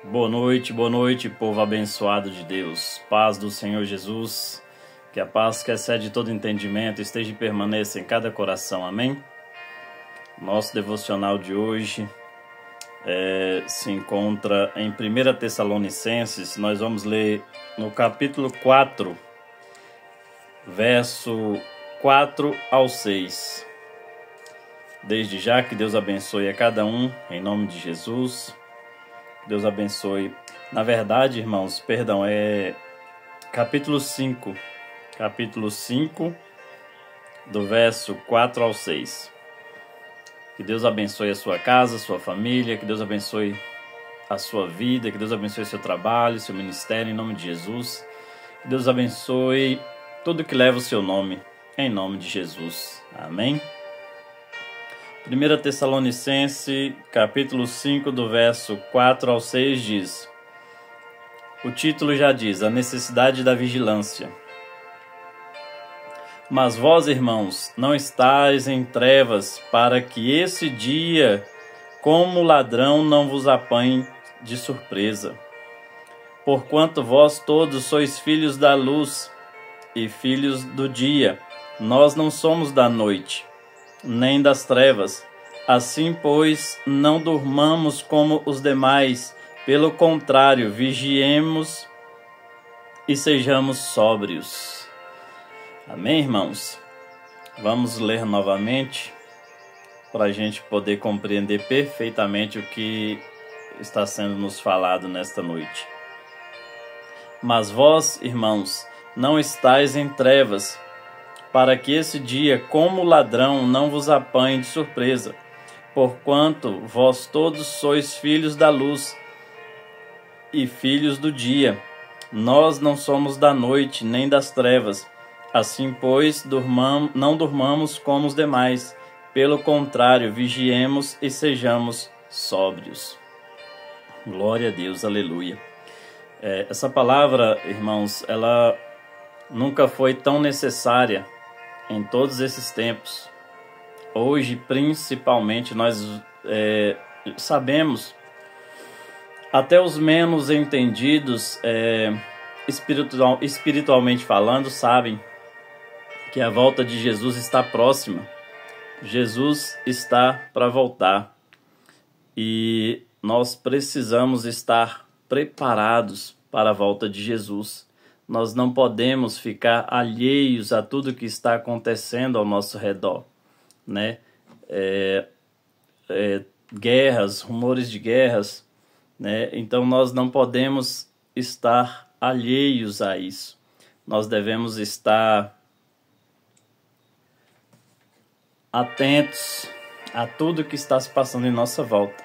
Boa noite, povo abençoado de Deus. Paz do Senhor Jesus, que a paz que excede todo entendimento esteja e permaneça em cada coração, amém? Nosso devocional de hoje se encontra em 1 Tessalonicenses. Nós vamos ler no capítulo 4, verso 4 ao 6. Desde já, que Deus abençoe a cada um, em nome de Jesus. Deus abençoe. Na verdade, irmãos, é capítulo 5, do verso 4 ao 6. Que Deus abençoe a sua casa, a sua família, que Deus abençoe a sua vida, que Deus abençoe seu trabalho, seu ministério, em nome de Jesus. Que Deus abençoe tudo que leva o seu nome, em nome de Jesus. Amém? 1 Tessalonicenses, capítulo 5, do verso 4 ao 6 diz: o título já diz, a necessidade da vigilância. Mas vós, irmãos, não estáis em trevas, para que esse dia, como ladrão, não vos apanhe de surpresa. Porquanto vós todos sois filhos da luz e filhos do dia. Nós não somos da noite, nem das trevas. Assim, pois, não durmamos como os demais. Pelo contrário, vigiemos e sejamos sóbrios. Amém, irmãos? Vamos ler novamente para a gente poder compreender perfeitamente o que está sendo nos falado nesta noite. Mas vós, irmãos, não estáis em trevas, para que esse dia, como ladrão, não vos apanhe de surpresa. Porquanto vós todos sois filhos da luz e filhos do dia. Nós não somos da noite, nem das trevas. Assim, pois, não durmamos como os demais. Pelo contrário, vigiemos e sejamos sóbrios. Glória a Deus, aleluia. Essa palavra, irmãos, ela nunca foi tão necessária em todos esses tempos. Hoje, principalmente, nós sabemos, até os menos entendidos, espiritualmente falando, sabem que a volta de Jesus está próxima. Jesus está para voltar e nós precisamos estar preparados para a volta de Jesus. Nós não podemos ficar alheios a tudo que está acontecendo ao nosso redor, né? Guerras, rumores de guerras, né? Então nós não podemos estar alheios a isso. Nós devemos estar atentos a tudo que está se passando em nossa volta.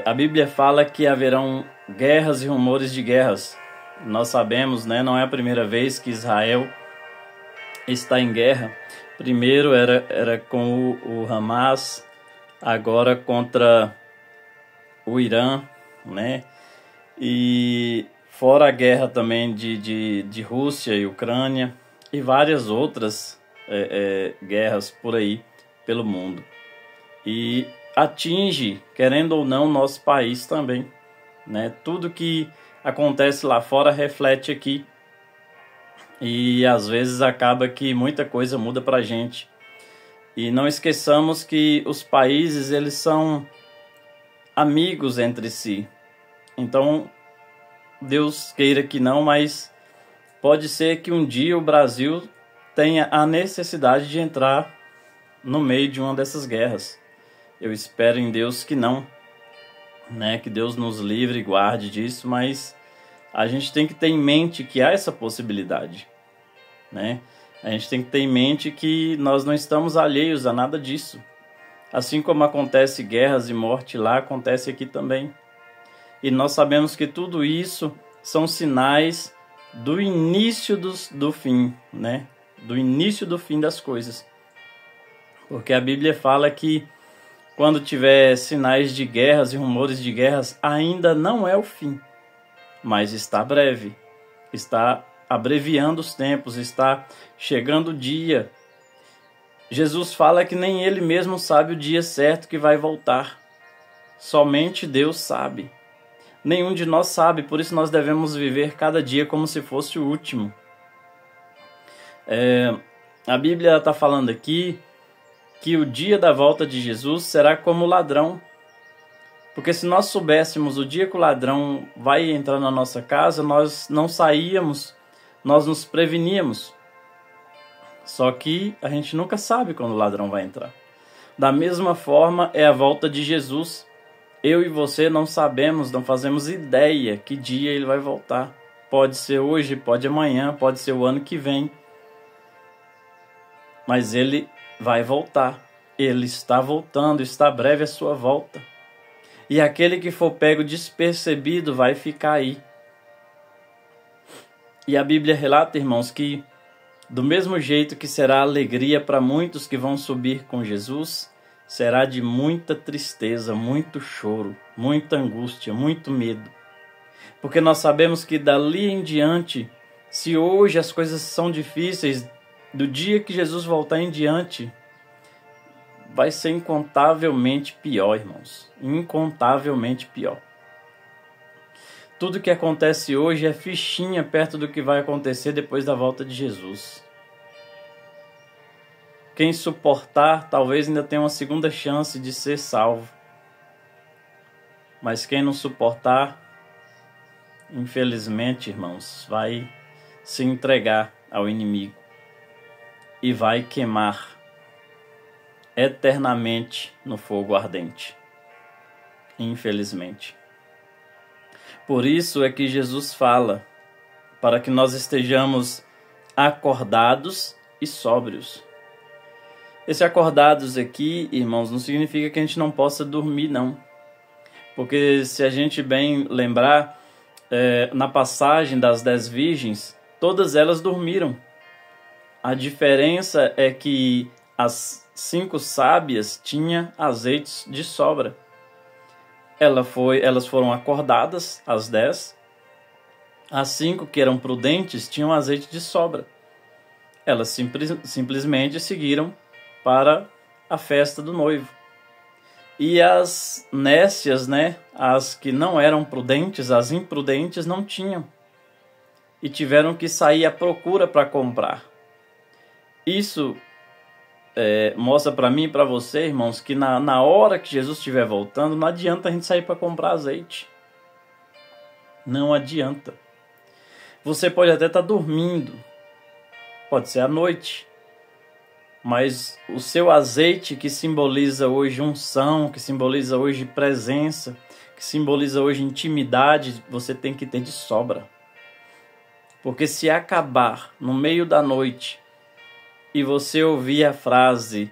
A Bíblia fala que haverão guerras e rumores de guerras. Nós sabemos, né? Não é a primeira vez que Israel está em guerra. Primeiro era com o Hamas, agora contra o Irã, né? E fora a guerra também de Rússia e Ucrânia e várias outras guerras por aí pelo mundo. E atinge, querendo ou não, nosso país também, né? Tudo que acontece lá fora reflete aqui. E às vezes acaba que muita coisa muda pra gente. E não esqueçamos que os países, eles são amigos entre si. Então, Deus queira que não, mas pode ser que um dia o Brasil tenha a necessidade de entrar no meio de uma dessas guerras. Eu espero em Deus que não, né? Que Deus nos livre e guarde disso, mas a gente tem que ter em mente que há essa possibilidade, né? A gente tem que ter em mente que nós não estamos alheios a nada disso. Assim como acontece guerras e morte lá, acontece aqui também. E nós sabemos que tudo isso são sinais do início do fim, né? Do início do fim das coisas. Porque a Bíblia fala que quando tiver sinais de guerras e rumores de guerras, ainda não é o fim, mas está breve, está abreviando os tempos, está chegando o dia. Jesus fala que nem ele mesmo sabe o dia certo que vai voltar. Somente Deus sabe. nenhum de nós sabe, por isso nós devemos viver cada dia como se fosse o último. A Bíblia está falando aqui que o dia da volta de Jesus será como ladrão. Porque se nós soubéssemos o dia que o ladrão vai entrar na nossa casa, nós não saíamos, nós nos preveníamos. Só que a gente nunca sabe quando o ladrão vai entrar. Da mesma forma é a volta de Jesus. Eu e você não sabemos, não fazemos ideia que dia ele vai voltar. Pode ser hoje, pode amanhã, pode ser o ano que vem. Mas ele vai voltar. Ele está voltando, está breve a sua volta. E aquele que for pego despercebido vai ficar aí. E a Bíblia relata, irmãos, que do mesmo jeito que será alegria para muitos que vão subir com Jesus, será de muita tristeza, muito choro, muita angústia, muito medo. Porque nós sabemos que dali em diante, se hoje as coisas são difíceis, do dia que Jesus voltar em diante, vai ser incontavelmente pior, irmãos. Incontavelmente pior. Tudo que acontece hoje é fichinha perto do que vai acontecer depois da volta de Jesus. Quem suportar, talvez ainda tenha uma segunda chance de ser salvo. Mas quem não suportar, infelizmente, irmãos, vai se entregar ao inimigo e vai queimar eternamente no fogo ardente. Infelizmente. Por isso é que Jesus fala para que nós estejamos acordados e sóbrios. Esse acordados aqui, irmãos, não significa que a gente não possa dormir, não. Porque se a gente bem lembrar, na passagem das 10 virgens, todas elas dormiram. A diferença é que as 5 sábias tinham azeites de sobra. Elas foram acordadas, as 10. As 5 que eram prudentes tinham azeite de sobra. Elas simplesmente seguiram para a festa do noivo. E as nécias, as que não eram prudentes, as imprudentes, não tinham. E tiveram que sair à procura para comprar. Isso mostra para mim e para você, irmãos, que na hora que Jesus estiver voltando, não adianta a gente sair para comprar azeite. Não adianta. Você pode até estar dormindo, pode ser à noite, mas o seu azeite que simboliza hoje unção, que simboliza hoje presença, que simboliza hoje intimidade, você tem que ter de sobra. Porque se acabar no meio da noite e você ouvir a frase,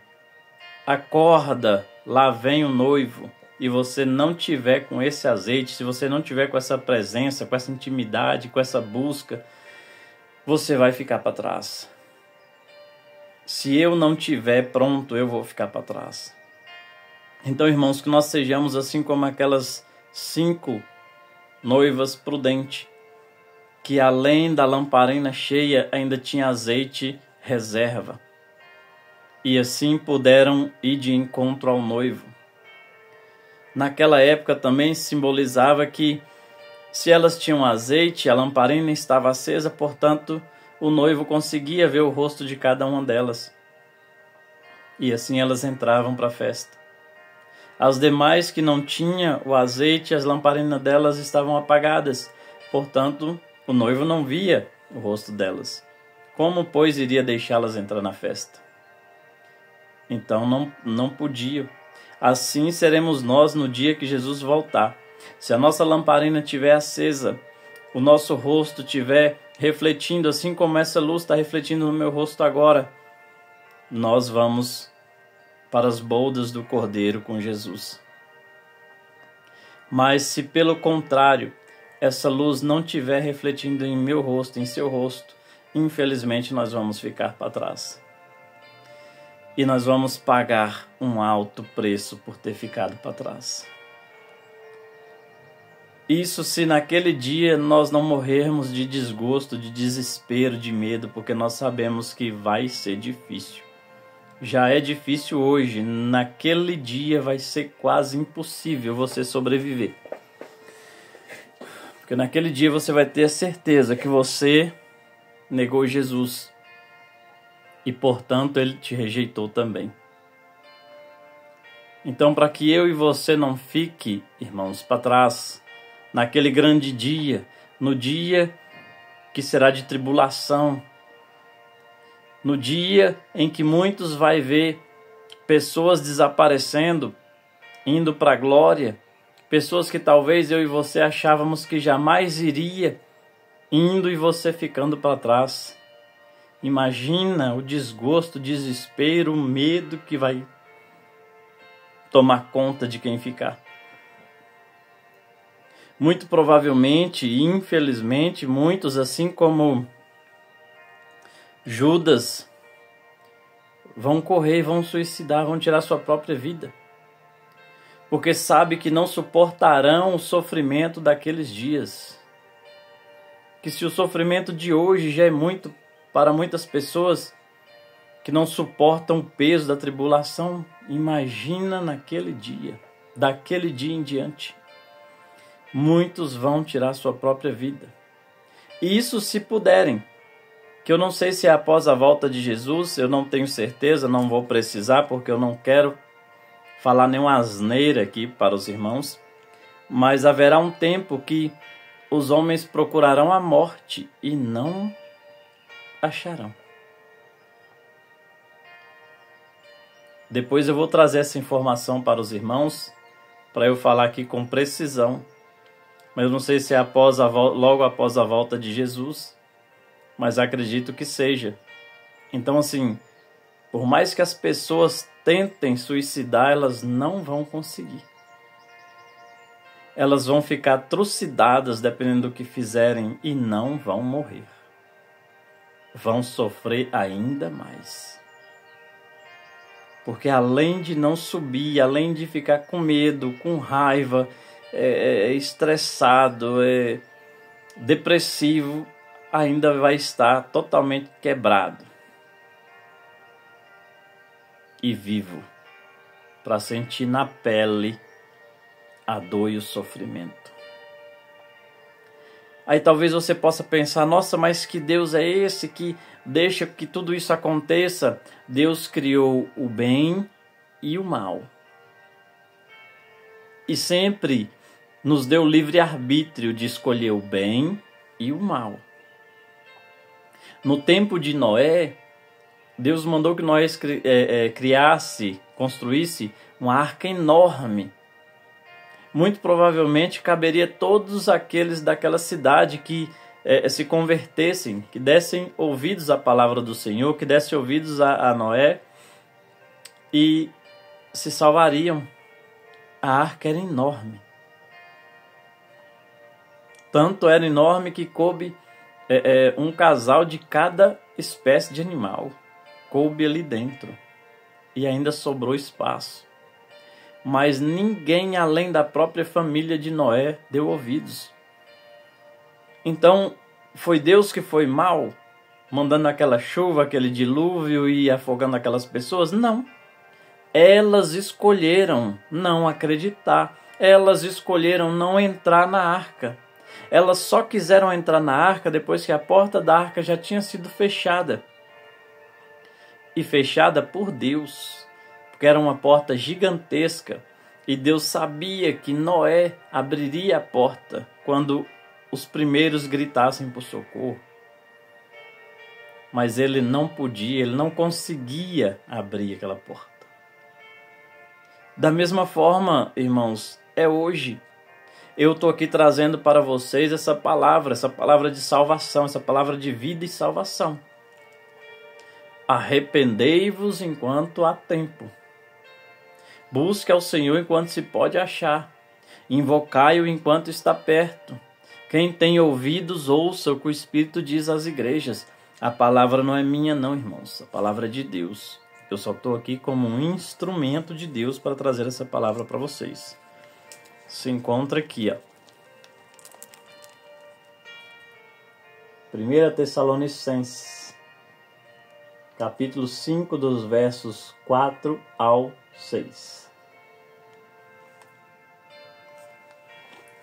acorda, lá vem o noivo, e você não tiver com esse azeite, se você não tiver com essa presença, com essa intimidade, com essa busca, você vai ficar para trás. Se eu não tiver pronto, eu vou ficar para trás. Então, irmãos, que nós sejamos assim como aquelas 5 noivas prudentes, que além da lamparina cheia, ainda tinha azeite reserva. E assim puderam ir de encontro ao noivo. Naquela época também simbolizava que se elas tinham azeite, a lamparina estava acesa, portanto, o noivo conseguia ver o rosto de cada uma delas. E assim elas entravam para a festa. As demais que não tinham o azeite, as lamparinas delas estavam apagadas. Portanto, o noivo não via o rosto delas. Como, pois, iria deixá-las entrar na festa? Então não podia. Assim seremos nós no dia que Jesus voltar. Se a nossa lamparina estiver acesa, o nosso rosto estiver refletindo, assim como essa luz está refletindo no meu rosto agora, nós vamos para as bodas do Cordeiro com Jesus. Mas se pelo contrário, essa luz não estiver refletindo em meu rosto, em seu rosto, infelizmente nós vamos ficar para trás. E nós vamos pagar um alto preço por ter ficado para trás. Isso se naquele dia nós não morrermos de desgosto, de desespero, de medo, porque nós sabemos que vai ser difícil. Já é difícil hoje, naquele dia vai ser quase impossível você sobreviver. Porque naquele dia você vai ter a certeza que você negou Jesus e, portanto, ele te rejeitou também. Então, para que eu e você não fique, irmãos, para trás, naquele grande dia, no dia que será de tribulação, no dia em que muitos vai ver pessoas desaparecendo, indo para a glória, pessoas que talvez eu e você achávamos que jamais iria, indo e você ficando para trás. Imagina o desgosto, o desespero, o medo que vai tomar conta de quem ficar. Muito provavelmente, infelizmente, muitos, assim como Judas, vão correr, vão suicidar, vão tirar sua própria vida. Porque sabe que não suportarão o sofrimento daqueles dias. Que se o sofrimento de hoje já é muito para muitas pessoas que não suportam o peso da tribulação, imagina naquele dia, daquele dia em diante. Muitos vão tirar sua própria vida. E isso se puderem, que eu não sei se é após a volta de Jesus, eu não tenho certeza, não vou precisar, porque eu não quero falar nenhuma asneira aqui para os irmãos, mas haverá um tempo que os homens procurarão a morte e não acharão. Depois eu vou trazer essa informação para os irmãos, para eu falar aqui com precisão, mas eu não sei se é logo após a volta de Jesus, mas acredito que seja. Então, assim, por mais que as pessoas tentem suicidar, elas não vão conseguir. Elas vão ficar trucidadas dependendo do que fizerem e não vão morrer. Vão sofrer ainda mais. Porque além de não subir, além de ficar com medo, com raiva, estressado, depressivo, ainda vai estar totalmente quebrado e vivo para sentir na pele a dor e o sofrimento. Aí talvez você possa pensar, nossa, mas que Deus é esse que deixa que tudo isso aconteça? Deus criou o bem e o mal. E sempre nos deu livre-arbítrio de escolher o bem e o mal. No tempo de Noé, Deus mandou que Noé construísse uma arca enorme. Muito provavelmente caberia todos aqueles daquela cidade que se convertessem, que dessem ouvidos à palavra do Senhor, que dessem ouvidos a Noé e se salvariam. A arca era enorme. Tanto era enorme que coube um casal de cada espécie de animal. Coube ali dentro. E ainda sobrou espaço. Mas ninguém além da própria família de Noé deu ouvidos. Então, foi Deus que foi mal, mandando aquela chuva, aquele dilúvio e afogando aquelas pessoas? Não. Elas escolheram não acreditar. Elas escolheram não entrar na arca. Elas só quiseram entrar na arca depois que a porta da arca já tinha sido fechada. E fechada por Deus, porque era uma porta gigantesca. E Deus sabia que Noé abriria a porta quando os primeiros gritassem por socorro. Mas ele não podia, ele não conseguia abrir aquela porta. Da mesma forma, irmãos, é hoje. Eu estou aqui trazendo para vocês essa palavra de salvação, essa palavra de vida e salvação. Arrependei-vos enquanto há tempo. Busque ao Senhor enquanto se pode achar. Invocai-o enquanto está perto. Quem tem ouvidos, ouça o que o Espírito diz às igrejas. A palavra não é minha não, irmãos. A palavra é de Deus. Eu só estou aqui como um instrumento de Deus para trazer essa palavra para vocês. Se encontra aqui, ó. 1 Tessalonicenses, capítulo 5, dos versos 4 ao 6.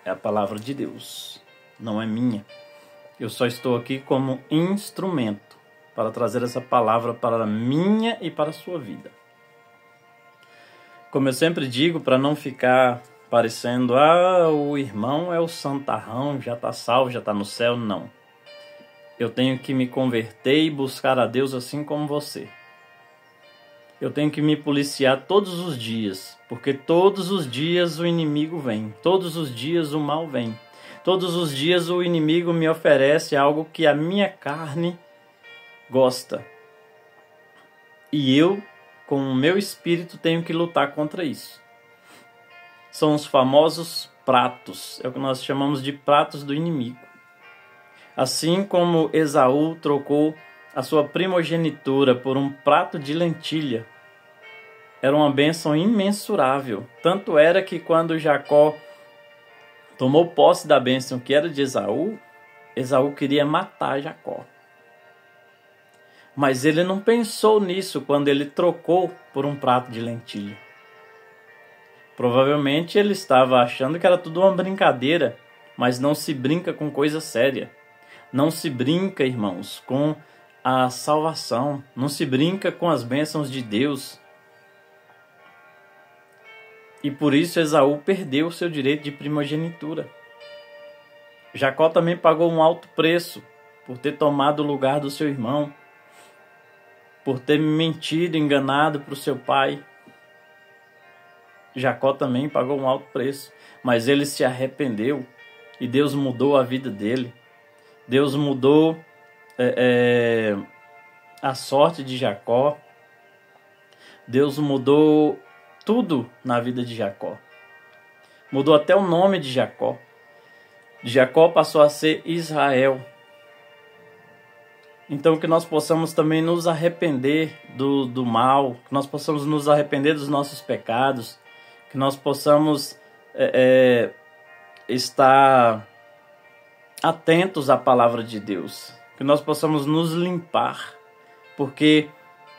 É a palavra de Deus. não é minha. Eu só estou aqui como instrumento para trazer essa palavra para a minha e para a sua vida. Como eu sempre digo, para não ficar parecendo, o irmão é o santarrão, já está salvo, já está no céu, não. Eu tenho que me converter e buscar a Deus assim como você. Eu tenho que me policiar todos os dias, porque todos os dias o inimigo vem, todos os dias o mal vem. Todos os dias o inimigo me oferece algo que a minha carne gosta. E eu, com o meu espírito, tenho que lutar contra isso. São os famosos pratos, é o que nós chamamos de pratos do inimigo. Assim como Esaú trocou a sua primogenitura por um prato de lentilha, era uma bênção imensurável. Tanto era que quando Jacó tomou posse da bênção que era de Esaú, Esaú queria matar Jacó. Mas ele não pensou nisso quando ele trocou por um prato de lentilha. Provavelmente ele estava achando que era tudo uma brincadeira, mas não se brinca com coisa séria. Não se brinca, irmãos, com a salvação. Não se brinca com as bênçãos de Deus. E por isso Esaú perdeu o seu direito de primogenitura. Jacó também pagou um alto preço por ter tomado o lugar do seu irmão, por ter mentido, enganado para o seu pai. Jacó também pagou um alto preço, mas ele se arrependeu e Deus mudou a vida dele. Deus mudou a sorte de Jacó. Deus mudou tudo na vida de Jacó. Mudou até o nome de Jacó. Jacó passou a ser Israel. Então que nós possamos também nos arrepender do mal, que nós possamos nos arrepender dos nossos pecados, que nós possamos estar atentos à palavra de Deus, que nós possamos nos limpar, porque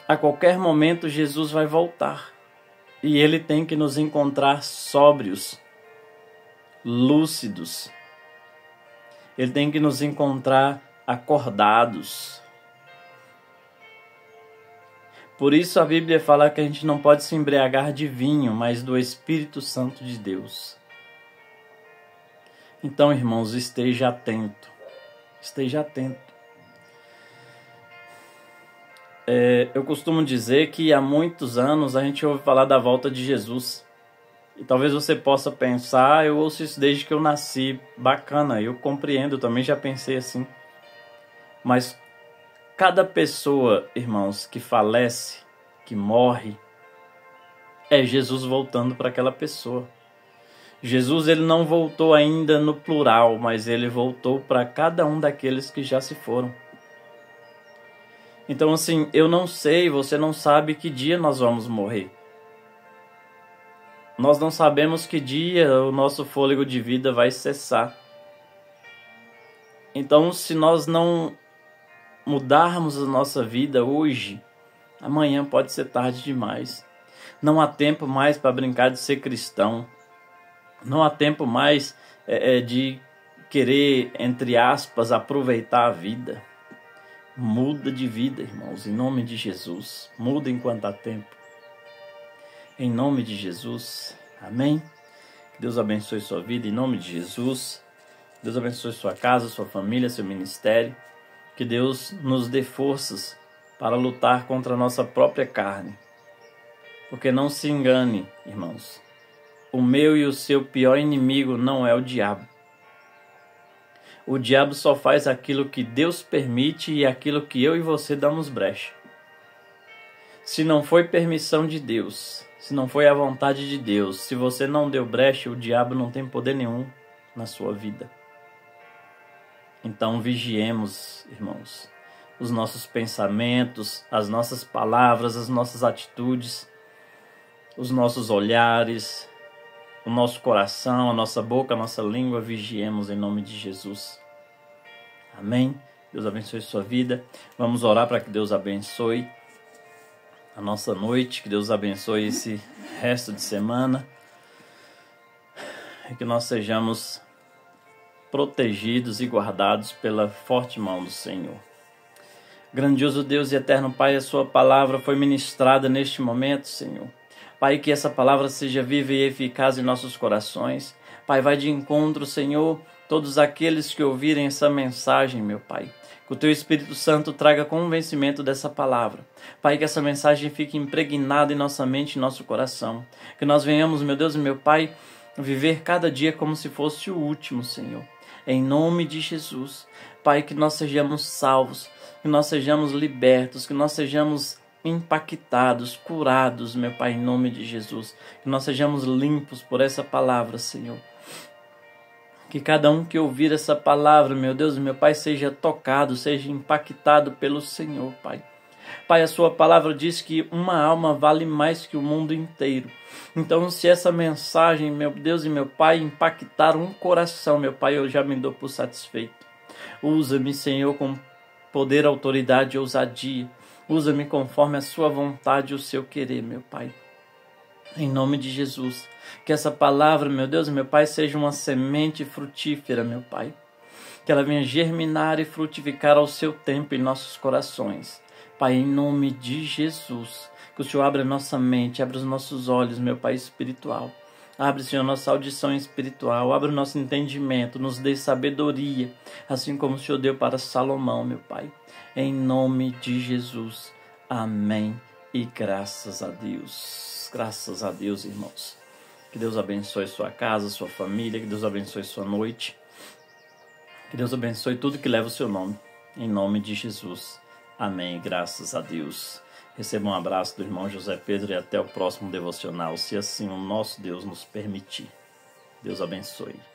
a qualquer momento Jesus vai voltar e Ele tem que nos encontrar sóbrios, lúcidos. Ele tem que nos encontrar acordados. Por isso a Bíblia fala que a gente não pode se embriagar de vinho, mas do Espírito Santo de Deus. Então, irmãos, esteja atento. Esteja atento. Eu costumo dizer que há muitos anos a gente ouve falar da volta de Jesus. E talvez você possa pensar, eu ouço isso desde que eu nasci. Bacana, eu compreendo, eu também já pensei assim. Mas cada pessoa, irmãos, que falece, que morre, é Jesus voltando para aquela pessoa. Jesus, ele não voltou ainda no plural, mas ele voltou para cada um daqueles que já se foram. Então, assim, eu não sei, você não sabe que dia nós vamos morrer. Nós não sabemos que dia o nosso fôlego de vida vai cessar. Então, se nós não mudarmos a nossa vida hoje, amanhã pode ser tarde demais. Não há tempo mais para brincar de ser cristão. Não há tempo mais de querer, entre aspas, aproveitar a vida. Muda de vida, irmãos, em nome de Jesus. Muda enquanto há tempo. Em nome de Jesus. Amém? Que Deus abençoe sua vida, em nome de Jesus. Deus abençoe sua casa, sua família, seu ministério. Que Deus nos dê forças para lutar contra a nossa própria carne. Porque não se engane, irmãos. O meu e o seu pior inimigo não é o diabo. O diabo só faz aquilo que Deus permite e aquilo que eu e você damos brecha. Se não foi permissão de Deus, se não foi a vontade de Deus, se você não deu brecha, o diabo não tem poder nenhum na sua vida. Então vigiemos, irmãos, os nossos pensamentos, as nossas palavras, as nossas atitudes, os nossos olhares, o nosso coração, a nossa boca, a nossa língua, vigiemos em nome de Jesus. Amém? Deus abençoe sua vida. Vamos orar para que Deus abençoe a nossa noite, que Deus abençoe esse resto de semana e que nós sejamos protegidos e guardados pela forte mão do Senhor. Grandioso Deus e eterno Pai, a sua palavra foi ministrada neste momento, Senhor. Pai, que essa palavra seja viva e eficaz em nossos corações. Pai, vai de encontro, Senhor, todos aqueles que ouvirem essa mensagem, meu Pai. Que o Teu Espírito Santo traga convencimento dessa palavra. Pai, que essa mensagem fique impregnada em nossa mente e nosso coração. Que nós venhamos, meu Deus e meu Pai, viver cada dia como se fosse o último, Senhor. Em nome de Jesus. Pai, que nós sejamos salvos, que nós sejamos libertos, que nós sejamos impactados, curados, meu Pai, em nome de Jesus. Que nós sejamos limpos por essa palavra, Senhor. Que cada um que ouvir essa palavra, meu Deus e meu Pai, seja tocado, seja impactado pelo Senhor, Pai. Pai, a sua palavra diz que uma alma vale mais que o mundo inteiro. Então, se essa mensagem, meu Deus e meu Pai, impactar um coração, meu Pai, eu já me dou por satisfeito. Usa-me, Senhor, com poder, autoridade e ousadia. Usa-me conforme a sua vontade e o seu querer, meu Pai. Em nome de Jesus. Que essa palavra, meu Deus e meu Pai, seja uma semente frutífera, meu Pai. Que ela venha germinar e frutificar ao seu tempo em nossos corações. Pai, em nome de Jesus. Que o Senhor abra a nossa mente, abra os nossos olhos, meu Pai espiritual. Abre, Senhor, nossa audição espiritual, abre o nosso entendimento, nos dê sabedoria, assim como o Senhor deu para Salomão, meu Pai. Em nome de Jesus. Amém. E graças a Deus. Graças a Deus, irmãos. Que Deus abençoe sua casa, sua família, que Deus abençoe sua noite. Que Deus abençoe tudo que leva o seu nome. Em nome de Jesus. Amém. Graças a Deus. Receba um abraço do irmão José Pedro e até o próximo devocional, se assim o nosso Deus nos permitir. Deus abençoe.